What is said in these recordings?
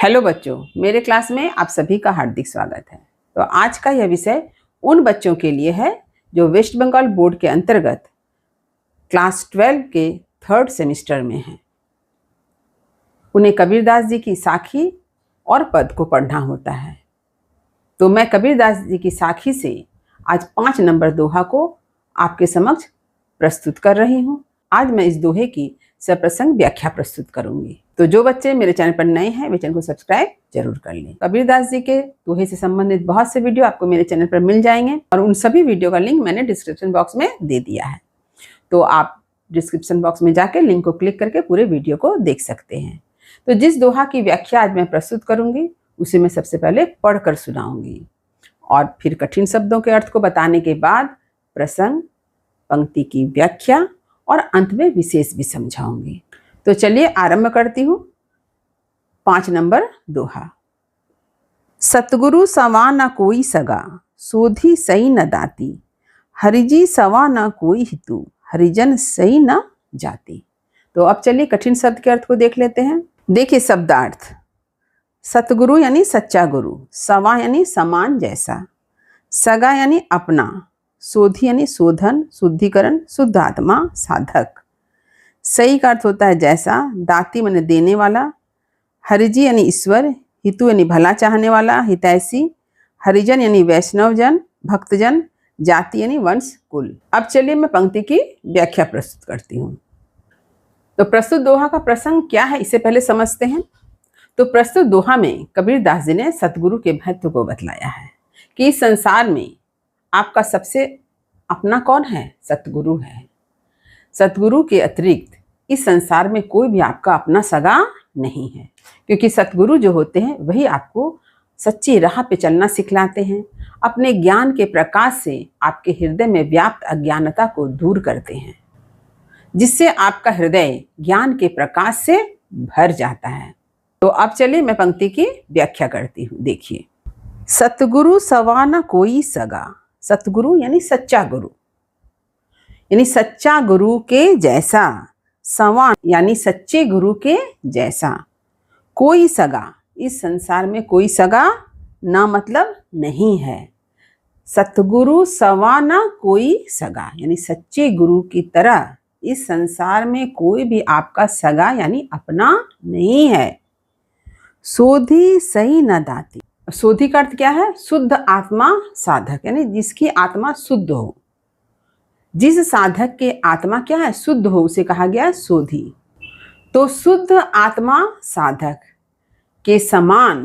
Hello बच्चों, मेरे class में आप सभी का हार्दिक स्वागत है। तो आज का यह विषय उन बच्चों के लिए है जो वेस्ट बंगाल बोर्ड के अंतर्गत क्लास 12 के 3rd सेमेस्टर में हैं। उन्हें कबीरदास जी की साखी और पद को पढ़ना होता है। तो मैं कबीरदास जी की साखी से आज 5 नंबर दोहा को आपके समक्ष प्रस्तुत कर रही हूँ। आज मैं इस दोहे की सप्रसंग व्याख्या प्रस्तुत करूंगी। तो जो बच्चे मेरे चैनल पर नए हैं वे चैनल को सब्सक्राइब जरूर कर लें। कबीरदास जी के दोहे से संबंधित बहुत से वीडियो आपको मेरे चैनल पर मिल जाएंगे और उन सभी वीडियो का लिंक मैंने डिस्क्रिप्शन बॉक्स में दे दिया है। तो आप डिस्क्रिप्शन बॉक्स में जाकर लिंक को क्लिक करके पूरे वीडियो को देख सकते हैं। तो जिस दोहा की व्याख्या आज मैं प्रस्तुत करूंगी उसे मैं सबसे पहले पढ़कर सुनाऊंगी और फिर कठिन शब्दों के अर्थ को बताने के बाद प्रसंग, पंक्ति की व्याख्या और अंत में विशेष भी समझाऊंगी। तो चलिए आरंभ करती हूँ। 5 नंबर दोहा। सतगुरु सवा न कोई सगा, सोधी सही न दाती, हरिजी सवा न कोई हितु, हरिजन सही न जाती। तो अब चलिए कठिन शब्द के अर्थ को देख लेते हैं। देखिए शब्दार्थ। सतगुरु यानी सच्चा गुरु, सवा यानी समान जैसा, सगा यानी अपना, सोधी यानी शोधन, शुद्धिकरण, शुद्ध आत्मा, साधक। सही का अर्थ होता है जैसा, दाती माने देने वाला, हरिजी यानी ईश्वर, हितु यानी भला चाहने वाला, हितैषी, हरिजन यानी वैष्णवजन, भक्तजन, जाति यानी वंश, कुल। अब चलिए मैं पंक्ति की व्याख्या प्रस्तुत करती हूँ। तो प्रस्तुत दोहा का प्रसंग क्या है इसे पहले समझते हैं। तो प्रस्तुत दोहा में कबीरदास जी ने सतगुरु के महत्व को बतलाया है कि इस संसार में आपका सबसे अपना कौन है? सतगुरु है। सतगुरु के अतिरिक्त इस संसार में कोई भी आपका अपना सगा नहीं है, क्योंकि सतगुरु जो होते हैं वही आपको सच्ची राह पे चलना सिखलाते हैं। अपने ज्ञान के प्रकाश से आपके हृदय में व्याप्त अज्ञानता को दूर करते हैं, जिससे आपका हृदय ज्ञान के प्रकाश से भर जाता है। तो अब चलिए मैं पंक्ति की व्याख्या करती हूँ। देखिए, सतगुरु सवा न कोई सगा। सतगुरु यानी सच्चा गुरु, यानी सच्चा गुरु के जैसा, सवा यानी सच्चे गुरु के जैसा, कोई सगा। इस संसार में कोई सगा ना मतलब नहीं है। सतगुरु सवा ना कोई सगा, यानी सच्चे गुरु की तरह इस संसार में कोई भी आपका सगा यानी अपना नहीं है। सोधी सही न दाती। सोधी का अर्थ क्या है? शुद्ध आत्मा साधक, यानी जिसकी आत्मा शुद्ध हो। जिस साधक के आत्मा क्या है? शुद्ध हो, उसे कहा गया सोधी। तो शुद्ध आत्मा साधक के समान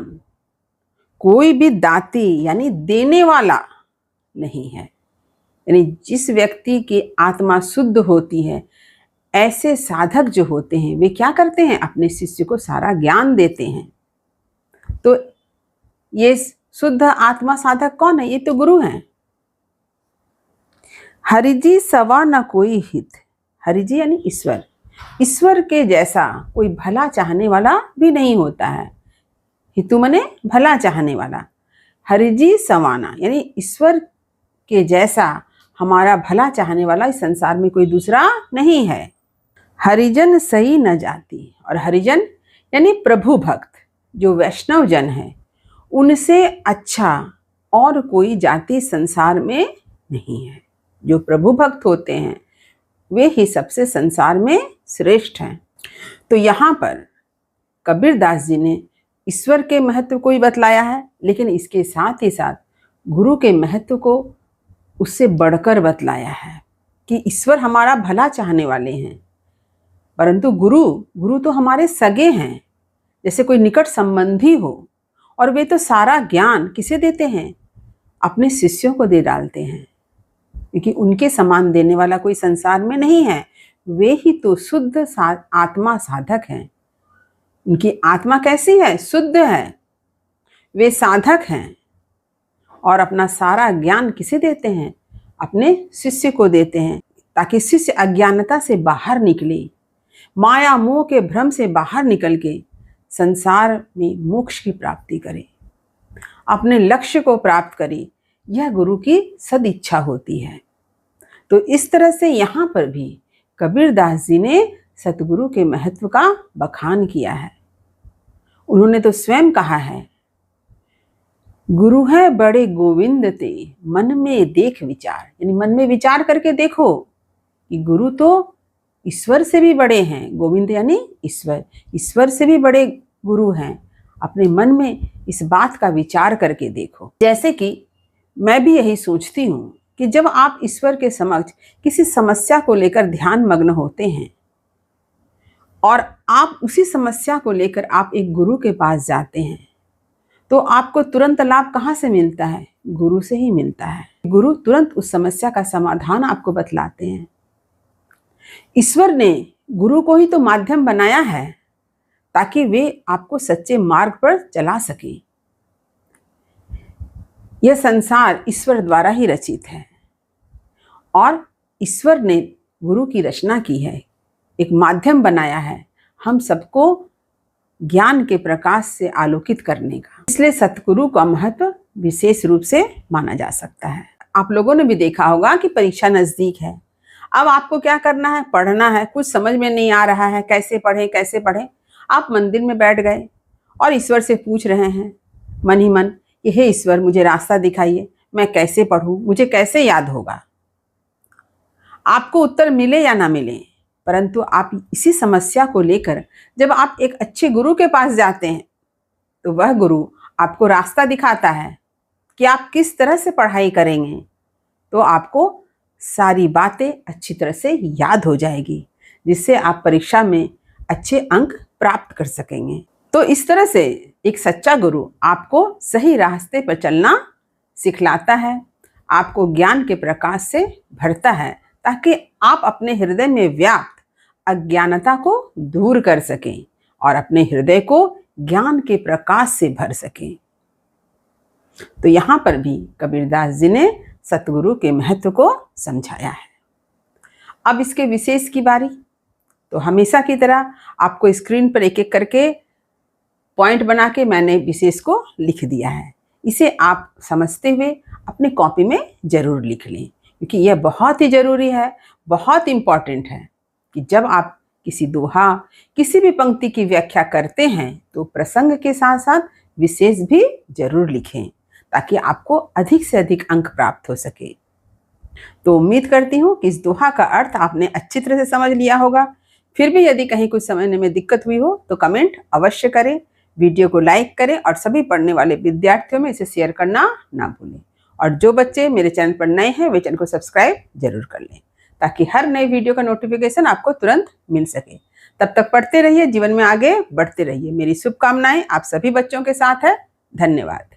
कोई भी दाती यानी देने वाला नहीं है। यानी जिस व्यक्ति की आत्मा शुद्ध होती है, ऐसे साधक जो होते हैं वे क्या करते हैं? अपने शिष्य को सारा ज्ञान देते हैं। तो ये शुद्ध आत्मा साधक कौन है? ये तो गुरु हैं। हरिजी सवा न कोई हित। हरिजी यानी ईश्वर। ईश्वर के जैसा कोई भला चाहने वाला भी नहीं होता है। हितु मने भला चाहने वाला। हरिजी सवाना यानी ईश्वर के जैसा हमारा भला चाहने वाला इस संसार में कोई दूसरा नहीं है। हरिजन सही न जाती। और हरिजन यानी प्रभु भक्त, जो वैष्णव जन है, उनसे अच्छा और कोई जाति संसार में नहीं है। जो प्रभु भक्त होते हैं वे ही सबसे संसार में श्रेष्ठ हैं। तो यहाँ पर कबीरदास जी ने ईश्वर के महत्व को ही बतलाया है, लेकिन इसके साथ ही साथ गुरु के महत्व को उससे बढ़कर बतलाया है कि ईश्वर हमारा भला चाहने वाले हैं, परंतु गुरु तो हमारे सगे हैं, जैसे कोई निकट संबंधी हो। और वे तो सारा ज्ञान किसे देते हैं? अपने शिष्यों को दे डालते हैं, क्योंकि उनके समान देने वाला कोई संसार में नहीं है। वे ही तो शुद्ध आत्मा साधक हैं। उनकी आत्मा कैसी है? शुद्ध है। वे साधक हैं और अपना सारा ज्ञान किसे देते हैं? अपने शिष्य को देते हैं, ताकि शिष्य अज्ञानता से बाहर निकले, माया मोह के भ्रम से बाहर निकल के संसार में मोक्ष की प्राप्ति करे, अपने लक्ष्य को प्राप्त करे। यह गुरु की सदिच्छा होती है। तो इस तरह से यहाँ पर भी कबीरदास जी ने सतगुरु के महत्व का बखान किया है। उन्होंने तो स्वयं कहा है, गुरु है बड़े गोविंद ते मन में देख विचार, यानी मन में विचार करके देखो कि गुरु तो ईश्वर से भी बड़े हैं। गोविंद यानी ईश्वर, ईश्वर से भी बड़े गुरु हैं। अपने मन में इस बात का विचार करके देखो। जैसे कि मैं भी यही सोचती हूँ कि जब आप ईश्वर के समक्ष किसी समस्या को लेकर ध्यान मग्न होते हैं और आप उसी समस्या को लेकर आप एक गुरु के पास जाते हैं, तो आपको तुरंत लाभ कहाँ से मिलता है? गुरु से ही मिलता है। गुरु तुरंत उस समस्या का समाधान आपको बतलाते हैं। ईश्वर ने गुरु को ही तो माध्यम बनाया है ताकि वे आपको सच्चे मार्ग पर चला सके। यह संसार ईश्वर द्वारा ही रचित है और ईश्वर ने गुरु की रचना की है, एक माध्यम बनाया है हम सबको ज्ञान के प्रकाश से आलोकित करने का। इसलिए सतगुरु का महत्व विशेष रूप से माना जा सकता है। आप लोगों ने भी देखा होगा कि परीक्षा नजदीक है। अब आपको क्या करना है? पढ़ना है। कुछ समझ में नहीं आ रहा है, कैसे पढ़ें कैसे पढ़ें। आप मंदिर में बैठ गए और ईश्वर से पूछ रहे हैं मन ही मन कि हे ईश्वर, मुझे रास्ता दिखाइए, मैं कैसे पढ़ूं, मुझे कैसे याद होगा। आपको उत्तर मिले या ना मिले, परंतु आप इसी समस्या को लेकर जब आप एक अच्छे गुरु के पास जाते हैं तो वह गुरु आपको रास्ता दिखाता है कि आप किस तरह से पढ़ाई करेंगे, तो आपको सारी बातें अच्छी तरह से याद हो जाएगी, जिससे आप परीक्षा में अच्छे अंक प्राप्त कर सकेंगे। तो इस तरह से एक सच्चा गुरु आपको सही रास्ते पर चलना सिखलाता है, आपको ज्ञान के प्रकाश से भरता है ताकि आप अपने हृदय में व्याप्त अज्ञानता को दूर कर सकें और अपने हृदय को ज्ञान के प्रकाश से भर सकें। तो यहाँ पर भी कबीरदास जी ने सतगुरु के महत्व को समझाया है। अब इसके विशेष की बारी। तो हमेशा की तरह आपको स्क्रीन पर एक एक करके पॉइंट बना के मैंने विशेष को लिख दिया है। इसे आप समझते हुए अपने कॉपी में जरूर लिख लें, क्योंकि यह बहुत ही जरूरी है, बहुत इम्पॉर्टेंट है कि जब आप किसी दोहा, किसी भी पंक्ति की व्याख्या करते हैं तो प्रसंग के साथ साथ विशेष भी जरूर लिखें ताकि आपको अधिक से अधिक अंक प्राप्त हो सके। तो उम्मीद करती हूँ कि इस दोहा का अर्थ आपने अच्छी तरह से समझ लिया होगा। फिर भी यदि कहीं कुछ समझने में दिक्कत हुई हो तो कमेंट अवश्य करें, वीडियो को लाइक करें और सभी पढ़ने वाले विद्यार्थियों में इसे शेयर करना ना भूलें। और जो बच्चे मेरे चैनल पर नए हैं वे चैनल को सब्सक्राइब जरूर कर लें ताकि हर नई वीडियो का नोटिफिकेशन आपको तुरंत मिल सके। तब तक पढ़ते रहिए, जीवन में आगे बढ़ते रहिए। मेरी शुभकामनाएं आप सभी बच्चों के साथ है। धन्यवाद।